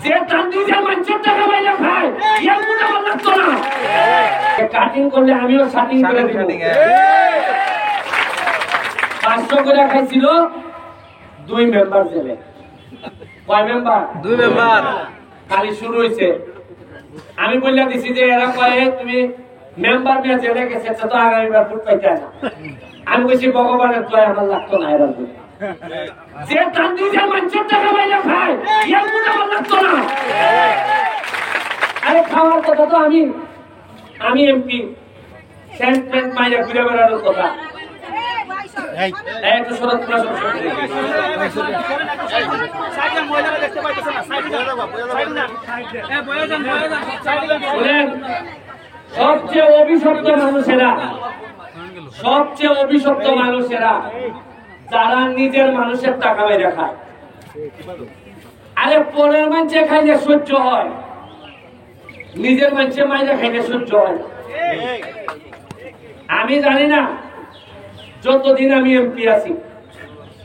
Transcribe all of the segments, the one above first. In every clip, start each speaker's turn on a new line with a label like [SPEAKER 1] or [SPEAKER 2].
[SPEAKER 1] যে তান্দিজের মানুষের টাকা বাইরে খায় এর মনে আমার লাগতো না। কাটিং করলে আমিও শাটিং করে দিব। 500 করে খাইছিল 2 মেম্বার জেলে। কয় মেম্বার?
[SPEAKER 2] 2 মেম্বার।
[SPEAKER 1] খালি শুরু হইছে। আমি বললা দিছি যে এরা কয় তুমি মেম্বার নিয়ে জেলে গেছে তো আগামীবার ফুট পাইতে না। আমি কইছি ভগবানের দয়া আমার লাগতো না এরা। যে তান্দিজের মানুষের টাকা বাইরে খায় এর মনে আমার লাগতো না। আরে খাওয়ার কথা তো আমি এমপি সেন্টমেন্ট মাইরা ঘুরে বেড়ানোর কথা। একটু সরত সবচেয়ে অভিশপ্ত মানুষেরা যারা নিজের মানুষের টাকা বাইরে খায়। আরে পরের মানুষে খাইলে সহ্য হয়, নিজের মানুষে মাইরে খাইলে সহ্য হয়। আমি জানি না যতদিন আমি এমপি আছি,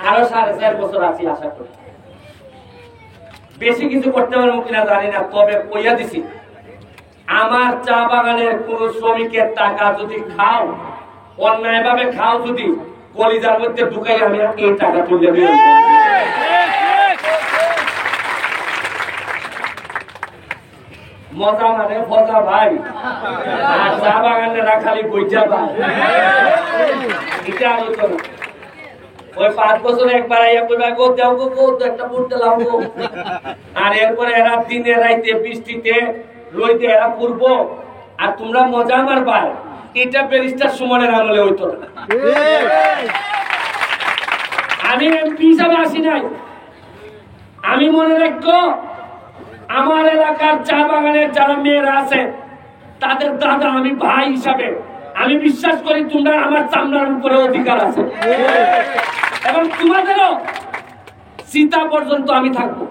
[SPEAKER 1] আরো 4.5 বছর আছি আশা করি। বেশি কিছু করতে পারবো কিনা জানি না, তবে কইয়া দিছি আমার চা বাগানের কোন শ্রমিকের টাকা যদি খাও, অন্যায় ভাবে খাও, যদি কলিজার মধ্যে ঢুকাই আমি এই টাকা তুলে দিব। মজা মানে মজা ভাই, আর চা বাগানেরা খালি বইজা ভাই। এটা আলোচনা ওই 5 বছর একবার আইয়া কইবা গো দেও গো একটা বুট লাও গো, আর এরপরে এরা দিনে রাইতে বৃষ্টিতে রইতে এরা করব, আর তোমরা মজা মারবা। এটা ব্যারিস্টার সুমনের আমলে হইতো না। আমি এমপি হিসাবে আসি নাই। আমি মনে রাখবো আমার এলাকার চা বাগানের যারা মেয়েরা আছে তাদের দাদা আমি ভাই হিসাবে আমি বিশ্বাস করি তোমরা আমার চামড়ার উপরে অধিকার আছে, এবং তোমাদেরও সীতা পর্যন্ত আমি থাকবো,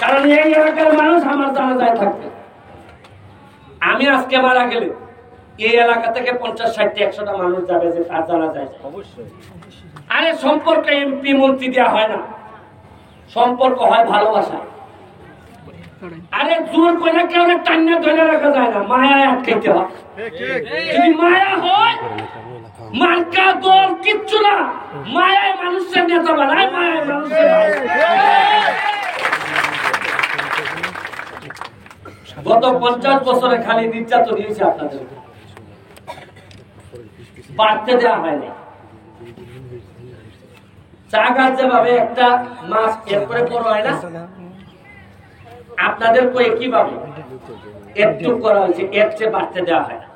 [SPEAKER 1] কারণ এই এলাকার মানুষ আমার জানাজায় থাকবে। আমি আজকে মারা গেলে এই এলাকা থেকে 50-60-100টা মানুষ যাবে যে তার জানাজায়। অবশ্যই। আরে সম্পর্ক এমপি মন্ত্রী দেওয়া হয় না, সম্পর্ক হয় ভালোবাসা। আরে জোর করে কেউ টান্না ধরে রাখা যায় না, মায়া আটকাইতে হয়। যদি মায়া হয় মার্কা দল কিচ্ছু না, মায়ায় মানুষের নেতা বানায়, মায়ায় মানুষের। গত 50 বছরে খালি নির্যাতন হয়েছে আপনাদের, বাড়তে দেওয়া হয়নি। চা গাছ যেভাবে একটা মাছ এরপরে বড় হয় না, আপনাদের কই কিভাবে একটু করা হয়েছে, এর চেয়ে বাড়তে দেওয়া হয় না।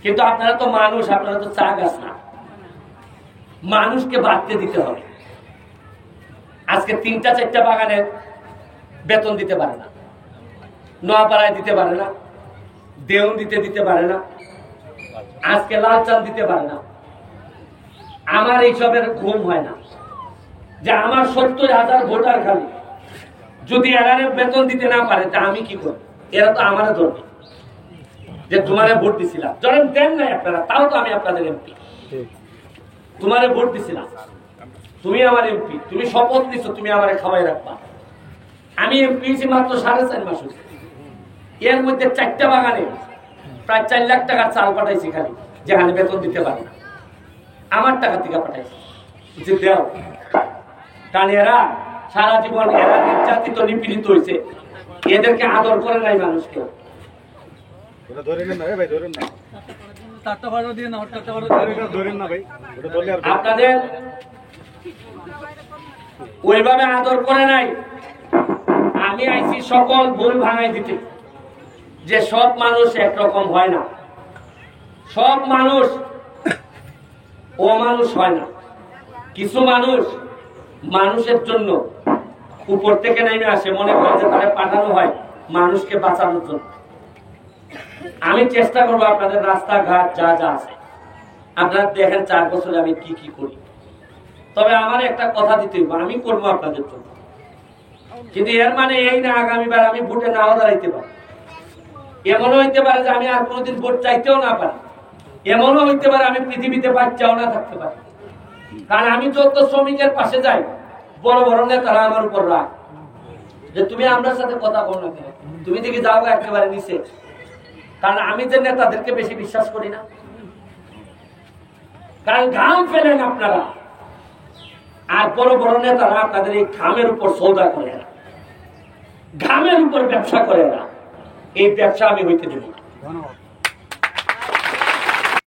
[SPEAKER 1] কিন্তু আপনারা তো মানুষ, আপনারা তো চা গাছ না, মানুষকে বাড়তে দিতে হবে। আজকে 3-4টা বাগানের বেতন দিতে পারে না, নোয়াপাড়ায় দিতে পারে না, দেউন দিতে পারে না, আজকে লালচাঁদ দিতে পারে না। আমার এইসবের ঘুম হয় না যে আমার 70,000 ভোটার খালি যদি এরা বেতন দিতে না পারে তা আমি কি করব? এরা তো আমার ধরবে যে তোমারে ভোট দিছিলাম, ধরেন দেন নাই আপনারা, তাও তো আমি আপনাদের এমপি, তোমারে ভোট দিছিলাম, তুমি আমার এমপি, তুমি শপথ দিছো তুমি আমারে খাওয়াই রাখবা। আমি এমপি হয়েছি মাত্র 4.5 মাস হয়েছে, এর মধ্যে 4টা বাগানে প্রায় 4 লাখ টাকার চাল পাঠাইছি খালি, যেখানে বেতন দিতে পারে না, আমার টাকা থেকে পাঠাইছি যে দেও। কারণ এরা সারা জীবন এরা নির্যাতিত নিপীড়িত হয়েছে, এদেরকে আদর করে নাই মানুষকে। আপনাদের ওইভাবে আদর করে নাই। আমি আইছি সকল ভুল ভাঙাই দিতে, যে সব মানুষ একরকম হয় না, সব মানুষ অমানুষ হয় না। কিছু মানুষ মানুষের জন্য উপর থেকে নেমে আসে, মনে করে যে তারা পাঠানো হয় মানুষকে বাঁচানোর জন্য। আমি চেষ্টা করবো আপনাদের রাস্তাঘাট যা যা আছে আপনারা দেখেন 4 বছরে আমি কি কি করি। তবে আমার একটা কথা দিতে হবে, আমি করবো আপনাদের জন্য, কিন্তু এর মানে এই না আগামীবার আমি ভোটে নাও দাঁড়াইতে পারি। এমনও হইতে পারে যে আমি আর কোনোদিন ভোট চাইতেও না পারি, এমনও হইতে পারে আমি পৃথিবীতে বাচ্চাও না থাকতে পারি। কারণ আমি যত শ্রমিকের পাশে যাই বড় বড় নেতারা আমার উপর রাগ যে তুমি আমার সাথে কথা বল না কেন, তুমি দেখি যাও একেবারে নিচে। কারণ আমি যে নেতাদেরকে বেশি বিশ্বাস করি না, কারণ ঘাম ফেলেন আপনারা, আর বড় বড় নেতারা আপনাদের এই ঘামের উপর সৌদা করে না, ঘামের উপর ব্যবসা করে না। এই ব্যবসা আমি হইতে দেব না।